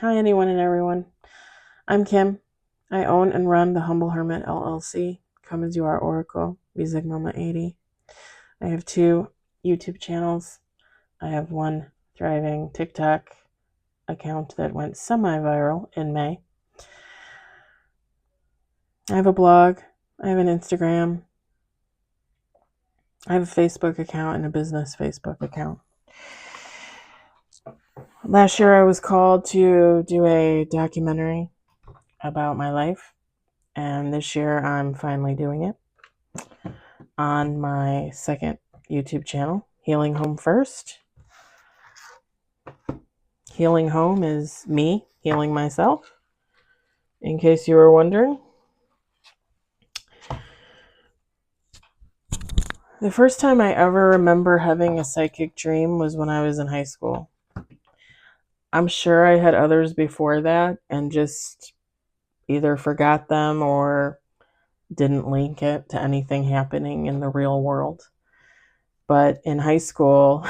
Hi, anyone and everyone. I'm Kim. I own and run the Humble Hermit LLC. Come as you are, Oracle, Music Mama 80. I have two YouTube channels. I have one thriving TikTok account that went semi-viral in May. I have a blog. I have an Instagram. I have a Facebook account and a business Facebook account. Last year I was called to do a documentary about my life, and this year I'm finally doing it on my second YouTube channel, Healing Home First. Healing Home is me healing myself, in case you were wondering. The first time I ever remember having a psychic dream was when I was in high school. I'm sure I had others before that and just either forgot them or didn't link it to anything happening in the real world. But in high school,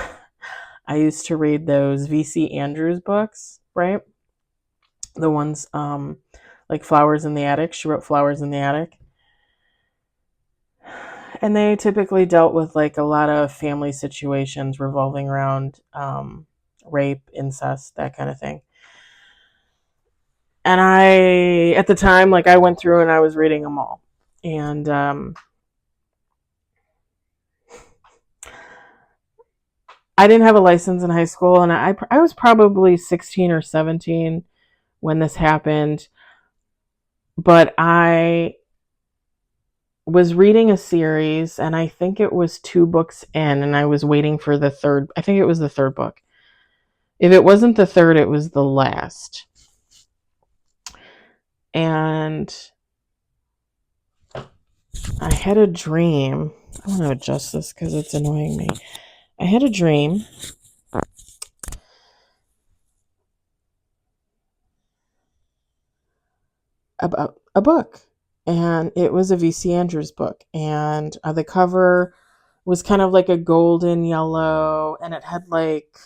I used to read those V.C. Andrews books, right? The ones like Flowers in the Attic. She wrote Flowers in the Attic. And they typically dealt with like a lot of family situations revolving around rape, incest, that kind of thing. And at the time, like I went through and I was reading them all. And I didn't have a license in high school, and I was probably 16 or 17 when this happened. But I was reading a series, and I think it was 2 books in, and I was waiting for the third. I think it was the third book. If it wasn't the third, it was the last. And I had a dream. I want to adjust this because it's annoying me. I had a dream about a book, and it was a V.C. Andrews book, and the cover was kind of like a golden yellow, and it had like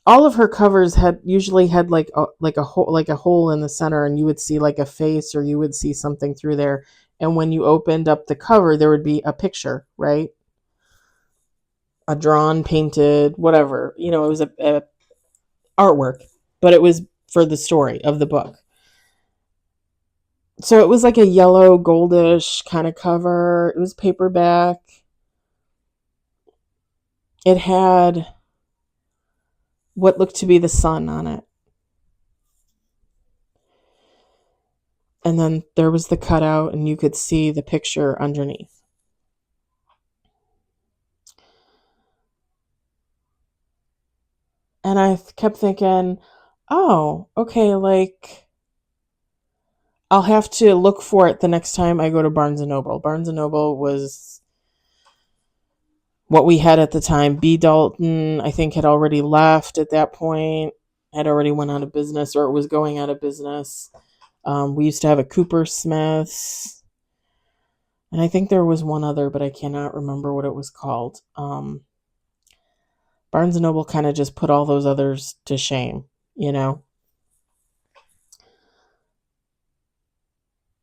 all of her covers had usually had like a hole in the center, and you would see like a face or you would see something through there, and when you opened up the cover there would be a picture, right? A drawn, painted, whatever, it was a artwork, but it was for the story of the book. So it was like a yellow goldish kind of cover. It was paperback. It had what looked to be the sun on it. And then there was the cutout, and you could see the picture underneath. And I kept thinking, oh, okay, like I'll have to look for it the next time I go to Barnes and Noble. Barnes and Noble was what we had at the time. B. Dalton, I think, had already left at that point, had already went out of business, or it was going out of business. We used to have a Cooper Smith's, and I think there was one other, but I cannot remember what it was called. Barnes and Noble kind of just put all those others to shame, you know?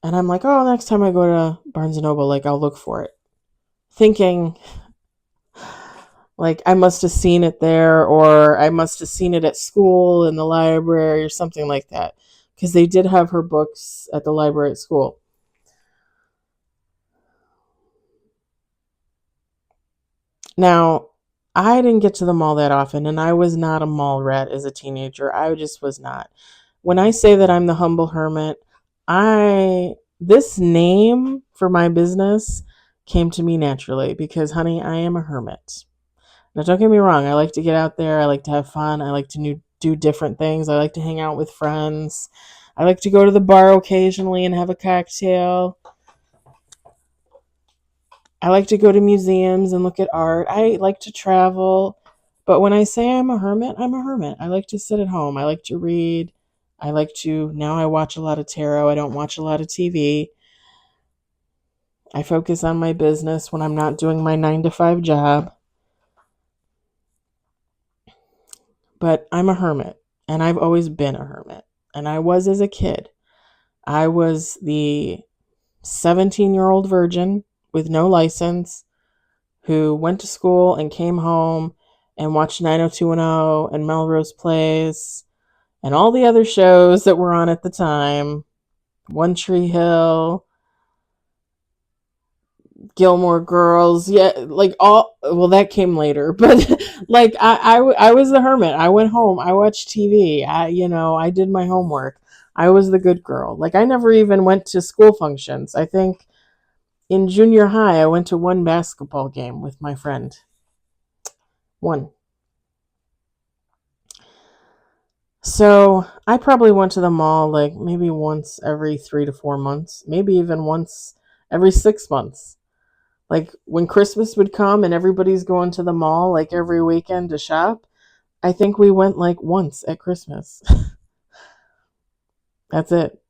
And I'm like, oh, next time I go to Barnes and Noble, like I'll look for it. Thinking like I must have seen it there, or I must have seen it at school in the library or something like that. Because they did have her books at the library at school. Now, I didn't get to the mall that often, and I was not a mall rat as a teenager. I just was not. When I say that I'm the humble hermit, this name for my business came to me naturally because, honey, I am a hermit. Now, don't get me wrong. I like to get out there. I like to have fun. I like to do different things. I like to hang out with friends. I like to go to the bar occasionally and have a cocktail. I like to go to museums and look at art. I like to travel. But when I say I'm a hermit, I'm a hermit. I like to sit at home. I like to read. Now I watch a lot of tarot. I don't watch a lot of TV. I focus on my business when I'm not doing my 9 to 5 job. But I'm a hermit. And I've always been a hermit. And I was as a kid. I was the 17-year-old virgin with no license who went to school and came home and watched 90210 and Melrose Place and all the other shows that were on at the time. One Tree Hill, Gilmore Girls, yeah, like all. Well, that came later, but like I was the hermit. I went home. I watched TV. I did my homework. I was the good girl. Like I never even went to school functions. I think in junior high, I went to one basketball game with my friend. One. So I probably went to the mall like maybe once every 3 to 4 months, maybe even once every 6 months. Like when Christmas would come and everybody's going to the mall like every weekend to shop, I think we went like once at Christmas. That's it.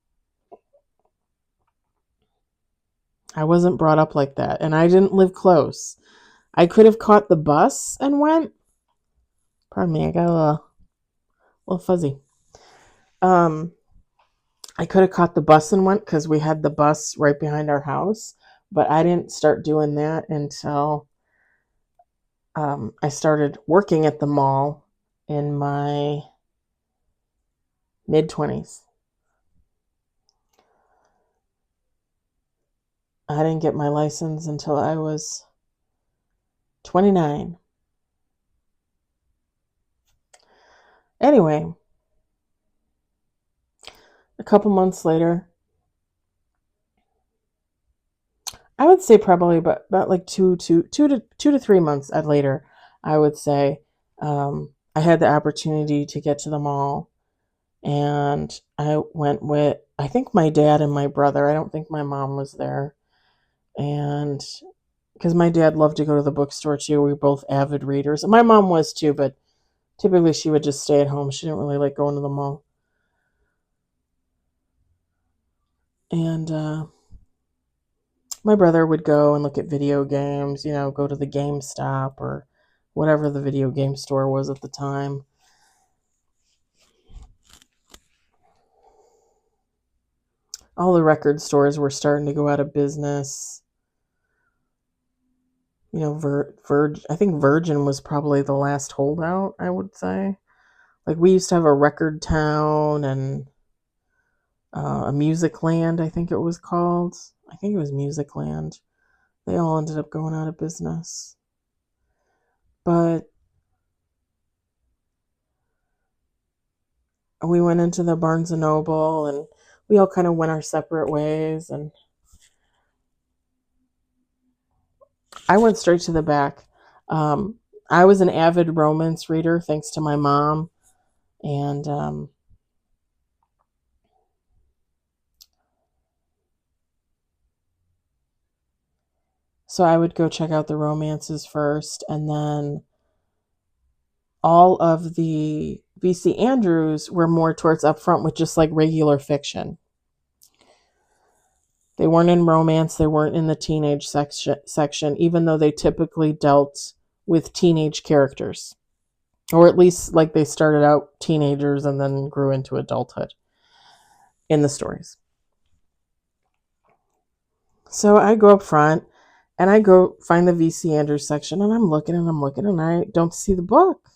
I wasn't brought up like that and I didn't live close. I could have caught the bus and went. Pardon me, I got a little fuzzy. Um, I could have caught the bus and went because we had the bus right behind our house, but I didn't start doing that until I started working at the mall in my mid 20s. I didn't get my license until I was 29. Anyway, a couple months later, I would say probably about like 2 to 3 months later, I would say I had the opportunity to get to the mall, and I went with I think my dad and my brother. I don't think my mom was there, and because my dad loved to go to the bookstore too. We were both avid readers. And my mom was too, but typically she would just stay at home. She didn't really like going to the mall. And my brother would go and look at video games, go to the GameStop or whatever the video game store was at the time. All the record stores were starting to go out of business. I think Virgin was probably the last holdout, I would say. Like we used to have a Record Town and a Music Land, I think it was called. I think it was Music Land. They all ended up going out of business. But we went into the Barnes and Noble and we all kind of went our separate ways. And I went straight to the back. Um, I was an avid romance reader thanks to my mom. And so I would go check out the romances first. And then all of the VC Andrews were more towards upfront with just like regular fiction. They weren't in romance, they weren't in the teenage section, even though they typically dealt with teenage characters. Or at least like they started out teenagers and then grew into adulthood in the stories. So I go up front and I go find the VC Andrews section and I'm looking and I don't see the book.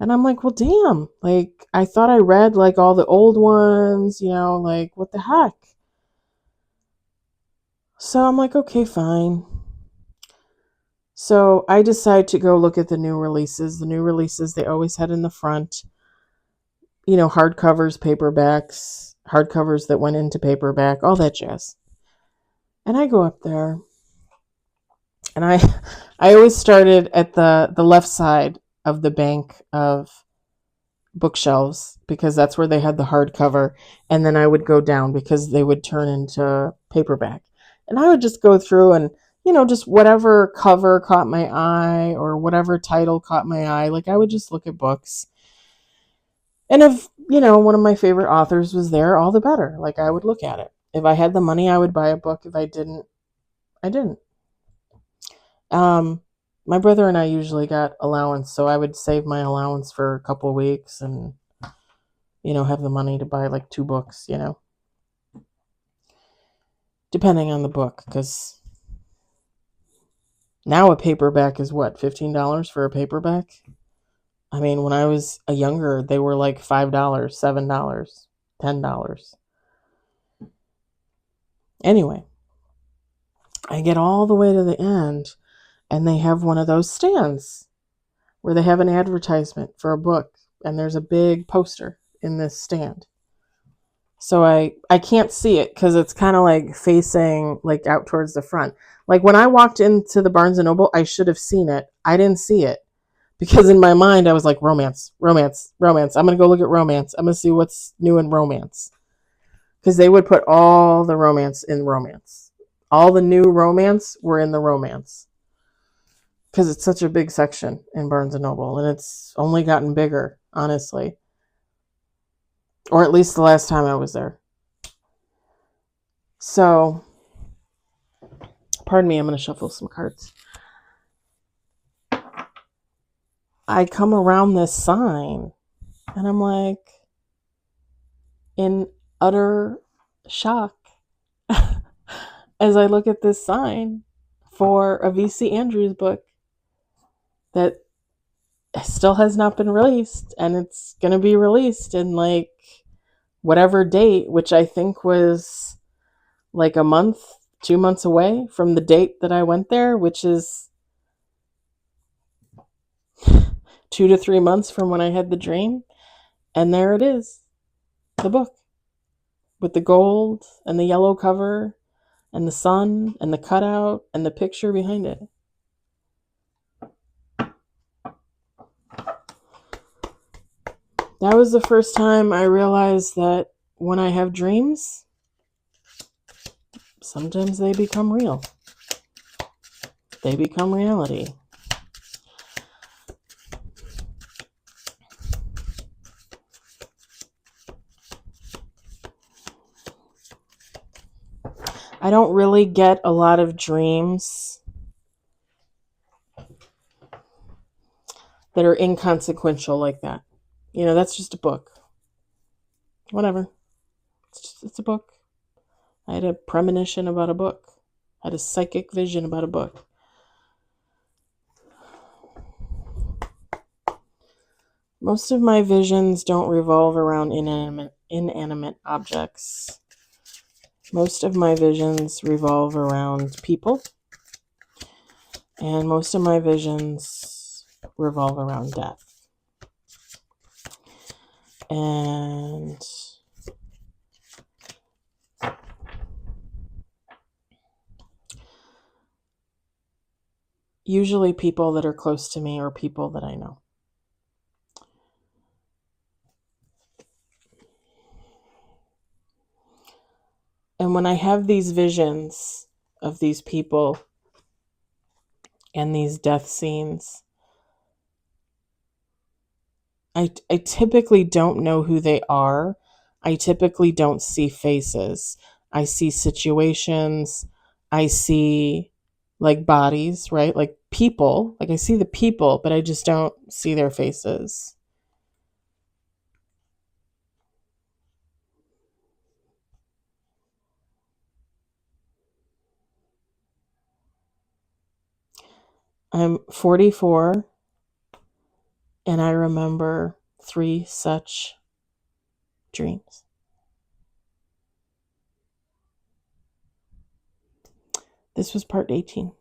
And I'm like, well, damn. Like, I thought I read like all the old ones, like what the heck? So I'm like, okay, fine. So I decide to go look at the new releases. The new releases they always had in the front, hardcovers, paperbacks, hardcovers that went into paperback, all that jazz. And I go up there and I always started at the left side of the bank of bookshelves because that's where they had the hardcover, and then I would go down because they would turn into paperback. And I would just go through and just whatever cover caught my eye or whatever title caught my eye, like I would just look at books. And if, one of my favorite authors was there, all the better. Like I would look at it. If I had the money, I would buy a book. If I didn't, I didn't. Um my brother and I usually got allowance, so I would save my allowance for a couple of weeks and have the money to buy like 2 books, depending on the book, because now a paperback is what, $15 for a paperback? I mean, when I was a younger, they were like $5, $7, $10. Anyway, I get all the way to the end, and they have one of those stands where they have an advertisement for a book, and there's a big poster in this stand. So I can't see it because it's kind of like facing like out towards the front. Like when I walked into the Barnes & Noble, I should have seen it. I didn't see it because in my mind I was like, romance, romance, romance. I'm going to go look at romance. I'm going to see what's new in romance. Because they would put all the romance in romance. All the new romance were in the romance. Because it's such a big section in Barnes & Noble. And it's only gotten bigger, honestly. Or at least the last time I was there. So, pardon me, I'm going to shuffle some cards. I come around this sign, and I'm like, in utter shock as I look at this sign for a V.C. Andrews book that still has not been released, and it's going to be released in like whatever date, which I think was like a month, 2 months away from the date that I went there, which is 2 to 3 months from when I had the dream. And there it is, the book with the gold and the yellow cover and the sun and the cutout and the picture behind it. That was the first time I realized that when I have dreams, sometimes they become real. They become reality. I don't really get a lot of dreams that are inconsequential like that. That's just a book. Whatever. It's a book. I had a premonition about a book. I had a psychic vision about a book. Most of my visions don't revolve around inanimate objects. Most of my visions revolve around people. And most of my visions revolve around death. And usually people that are close to me or people that I know. And when I have these visions of these people and these death scenes, I typically don't know who they are. I typically don't see faces. I see situations. I see like bodies, right? Like people. Like I see the people, but I just don't see their faces. I'm 44, and I remember 3 such dreams. This was part 18.